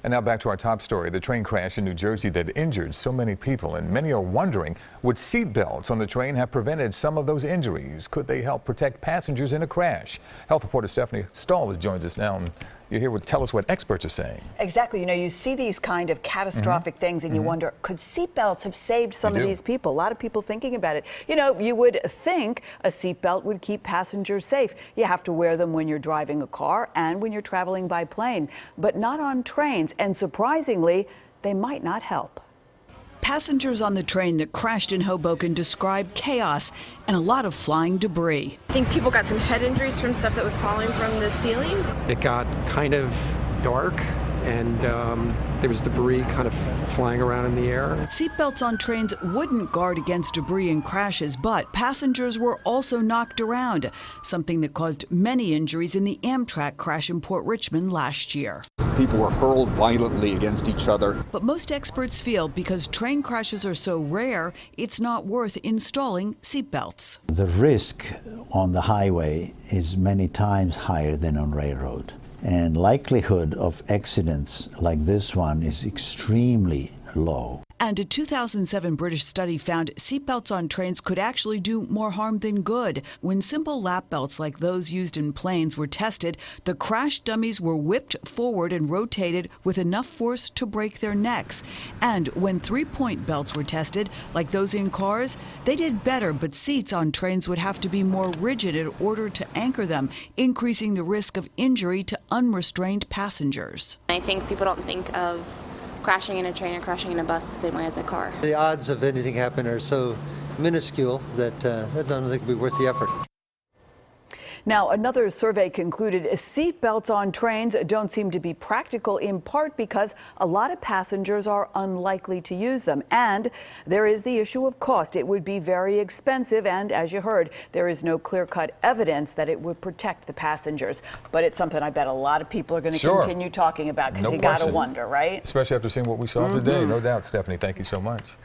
And now back to our top story, the train crash in New Jersey that injured so many people. And many are wondering, would seatbelts on the train have prevented some of those injuries? Could they help protect passengers in a crash? Health reporter Stephanie Stahl joins us now. And you here would tell us what experts are saying. Exactly. You know, you see these kind of catastrophic things and you wonder, could seatbelts have saved some of these people? A lot of people thinking about it. You know, you would think a seatbelt would keep passengers safe. You have to wear them when you're driving a car and when you're traveling by plane, but not on trains. And surprisingly, they might not help. Passengers on the train that crashed in Hoboken described chaos and a lot of flying debris. I think people got some head injuries from stuff that was falling from the ceiling. It got kind of dark and there was debris kind of flying around in the air. Seatbelts on trains wouldn't guard against debris and crashes, but passengers were also knocked around, something that caused many injuries in the Amtrak crash in Port Richmond last year. People were hurled violently against each other. But most experts feel because train crashes are so rare, it's not worth installing seatbelts. The risk on the highway is many times higher than on railroad. And likelihood of accidents like this one is extremely low. And a 2007 British study found seatbelts on trains could actually do more harm than good. When simple lap belts like those used in planes were tested, the crash dummies were whipped forward and rotated with enough force to break their necks. And when three-point belts were tested, like those in cars, they did better, but seats on trains would have to be more rigid in order to anchor them, increasing the risk of injury to unrestrained passengers. I think people don't think of crashing in a train or crashing in a bus the same way as a car. The odds of anything happening are so minuscule that I don't think it would be worth the effort. Now, another survey concluded seatbelts on trains don't seem to be practical, in part because a lot of passengers are unlikely to use them. And there is the issue of cost. It would be very expensive. And as you heard, there is no clear-cut evidence that it would protect the passengers. But it's something I bet a lot of people are going to continue talking about, because you got to wonder, right? Especially after seeing what we saw today. No doubt, Stephanie. Thank you so much.